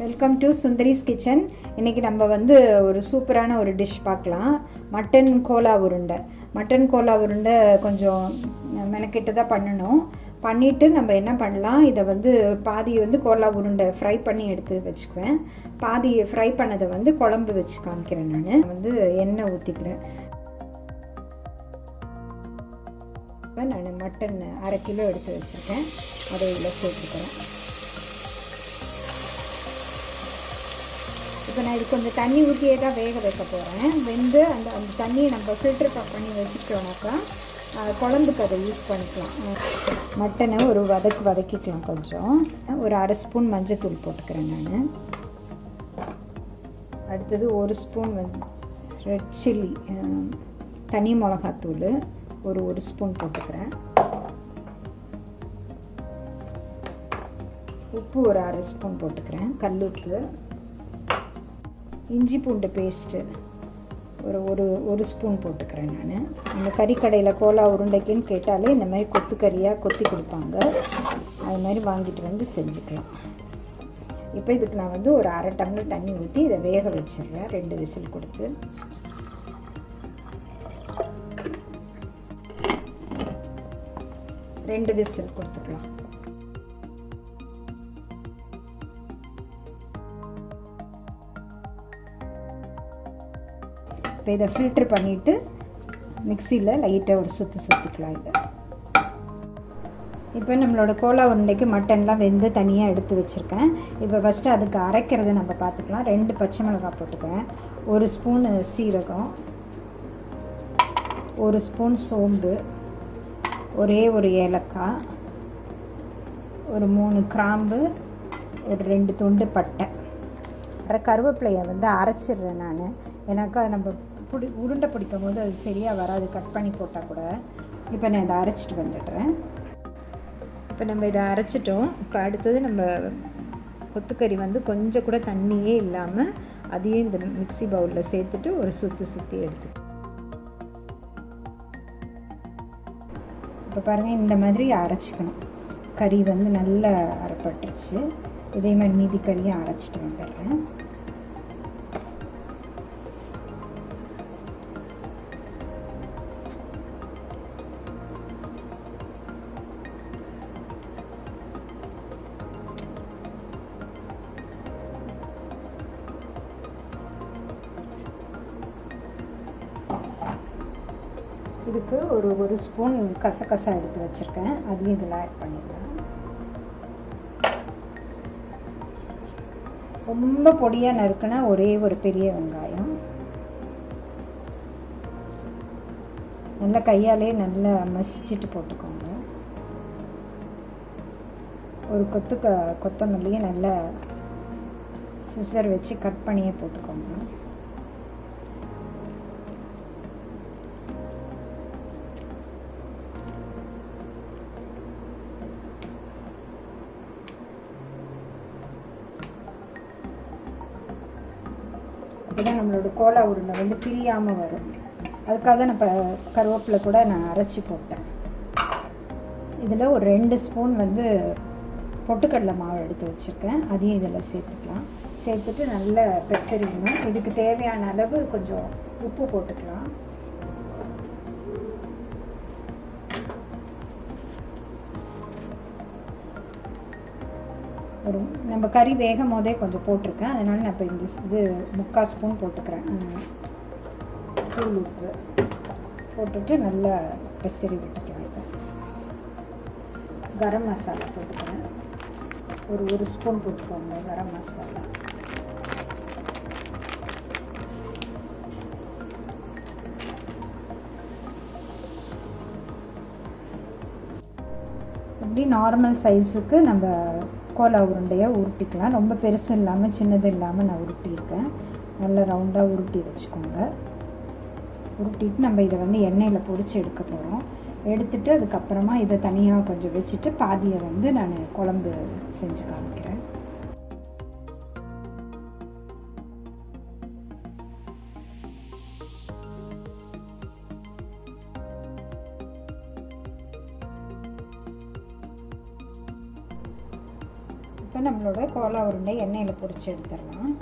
Welcome to Sundari's kitchen. இன்றைக்கி நம்ம வந்து ஒரு சூப்பரான ஒரு டிஷ் பார்க்கலாம். மட்டன் கோலா உருண்டை. மட்டன் கோலா உருண்டை கொஞ்சம் மெனக்கிட்டு தான் பண்ணணும். பண்ணிவிட்டு நம்ம என்ன பண்ணலாம், இதை வந்து பாதி வந்து கோலா உருண்டை ஃப்ரை பண்ணி எடுத்து வச்சுக்குவேன். பாதி ஃப்ரை பண்ணதை வந்து குழம்பு வச்சு காமிக்கிறேன். நான் வந்து எண்ணெய் ஊற்றிக்கிறேன். நான் மட்டன் 1/2 கிலோ எடுத்து வச்சுருக்கேன். அதை இதில் சேர்த்துக்கிறேன். இப்போ நான் இது கொஞ்சம் தண்ணி ஊற்றியே தான் வேக வைக்க போகிறேன். வெந்து அந்த தண்ணியை நம்ம ஃபில்டர் பண்ணி வச்சுக்கிட்டோம்னாக்கா குழம்புக்கு அதை யூஸ் பண்ணிக்கலாம். மட்டனை ஒரு வதக்கிக்கலாம். கொஞ்சம் ஒரு 1/2 ஸ்பூன் மஞ்சள் போட்டுக்கிறேன் நான். அடுத்தது 1 ஸ்பூன் வந்து ரெட் சில்லி தனி மிளகாத்தூள் ஒரு ஸ்பூன் போட்டுக்கிறேன். உப்பு ஒரு 1/2 ஸ்பூன் போட்டுக்கிறேன், கல் உப்பு. இஞ்சி பூண்டு பேஸ்ட்டு ஒரு ஸ்பூன் போட்டுக்கிறேன். நான் இந்த கறிக்கடையில் கோலா உருண்டைக்குன்னு கேட்டாலே இந்த மாதிரி கொத்துக்கறியாக கொத்தி கொடுப்பாங்க. அது மாதிரி வாங்கிட்டு வந்து செஞ்சுக்கலாம். இப்போ இதுக்கு நான் வந்து ஒரு 1/2 டம்ளர் தண்ணி ஊற்றி இதை வேக வச்சிடுறேன். 2 விசில் கொடுத்து. ரெண்டு விசில் கொடுத்துக்கலாம். இப்போ இதை ஃபில்ட்ரு பண்ணிவிட்டு மிக்சியில் லைட்டாக ஒரு சுற்றிக்கலாம். இதை இப்போ நம்மளோட கோலா உருண்டைக்கு மட்டன்லாம் வெந்து தனியாக எடுத்து வச்சுருக்கேன். இப்போ ஃபஸ்ட்டு அதுக்கு அரைக்கிறத நம்ம பார்த்துக்கலாம். 2 பச்சை மிளகாய் போட்டுக்கிறேன், 1 ஸ்பூன் சீரகம், 1 ஸ்பூன் சோம்பு, ஒரே ஒரு ஏலக்காய், ஒரு 3 கிராம்பு, ஒரு 2 துண்டு பட்டை. கருவேப்பிலையை வந்து அரைச்சிடுறேன் நான். ஏன்னாக்கா நம்ம உருண்டை பிடிக்கும் போது அது சரியாக வராது, கட் பண்ணி போட்டால் கூட. இப்போ நான் இதை அரைச்சிட்டு வந்துடுறேன். இப்போ நம்ம இதை அரைச்சிட்டோம். இப்போ அடுத்தது நம்ம கொத்துக்கறி வந்து கொஞ்சம் கூட தண்ணியே இல்லாமல் அதையே இந்த மிக்ஸி பவுலில் சேர்த்துட்டு ஒரு சுற்றி எடுத்து. இப்போ பாருங்கள், இந்த மாதிரி அரைச்சிக்கணும். கறி வந்து நல்லா அரைப்பட்டுருச்சு. இதே மாதிரி மீதி கறியை அரைச்சிட்டு வந்துடுறேன். இதுக்கு ஒரு ஸ்பூன் கசகசா எடுத்து வச்சுருக்கேன். அதையும் இதில் ஆட் பண்ணிக்கலாம். ரொம்ப பொடியாக நறுக்குனா ஒரே ஒரு பெரிய வெங்காயம். நல்லா கையாலே நல்லா மசிச்சுட்டு போட்டுக்கோங்க. ஒரு கொத்தமல்லியை நல்லா சிசர் வச்சு கட் பண்ணியே போட்டுக்கோங்க. அப்போதான் நம்மளோட கோலா உருண்டை வந்து பிரியாமல் வரும். அதுக்காக தான் நான் கருவேப்பிலை கூட நான் அரைச்சி போட்டேன். இதில் ஒரு 2 ஸ்பூன் வந்து பொட்டுக்கடலை மாவு எடுத்து வச்சுருக்கேன். அதையும் இதில் சேர்த்துக்கலாம். சேர்த்துட்டு நல்லா பெசரிக்கணும். இதுக்கு தேவையான அளவு கொஞ்சம் உப்பு போட்டுக்கலாம். நம்ம கறி வேகும் போதே கொஞ்சம் போட்டிருக்கேன். அதனால் நான் இப்போ இது 3/4 ஸ்பூன் போட்டுக்கிறேன். தூள் உப்பு போட்டுட்டு நல்லா பெசரி விட்டுக்கலாம். இதை கரம் மசாலா போட்டுக்கிறேன். ஒரு ஸ்பூன் போட்டுக்கோங்க கரம் மசாலா. இப்படி நார்மல் சைஸுக்கு நம்ம கோலா உருண்டையாக உருட்டிக்கலாம். ரொம்ப பெருசு இல்லாமல் சின்னது இல்லாமல் நான் உருட்டியிருக்கேன். நல்லா ரவுண்டாக உருட்டி வச்சுக்கோங்க. உருட்டிட்டு நம்ம இதை வந்து எண்ணெயில் பொரித்து எடுக்க போகிறோம். எடுத்துட்டு அதுக்கப்புறமா இதை தனியாக கொஞ்சம் வச்சுட்டு பாதியை வந்து நான் குழம்பு செஞ்சு காமிக்கிறேன். இப்போ நம்மளோட கோலா உருண்டை எண்ணெயில் பொரிச்சு எடுத்துடலாம்.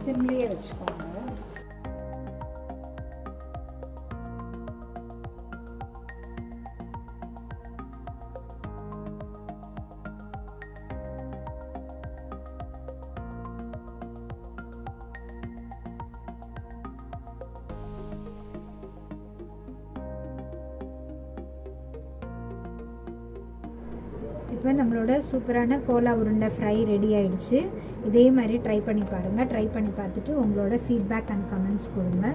சிம்லேயே வச்சுக்கோங்க. இப்போ நம்மளோட சூப்பரான கோலா உருண்டை ஃப்ரை ரெடி ஆகிடுச்சு. இதே மாதிரி ட்ரை பண்ணி பாருங்கள். ட்ரை பண்ணி பார்த்துட்டு உங்களோட ஃபீட்பேக் அண்ட் கமெண்ட்ஸ் கொடுங்க.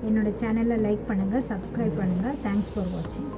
என்னோடய சேனலை லைக் பண்ணுங்கள், சப்ஸ்கிரைப் பண்ணுங்கள். தேங்க்ஸ் ஃபார் வாட்சிங்.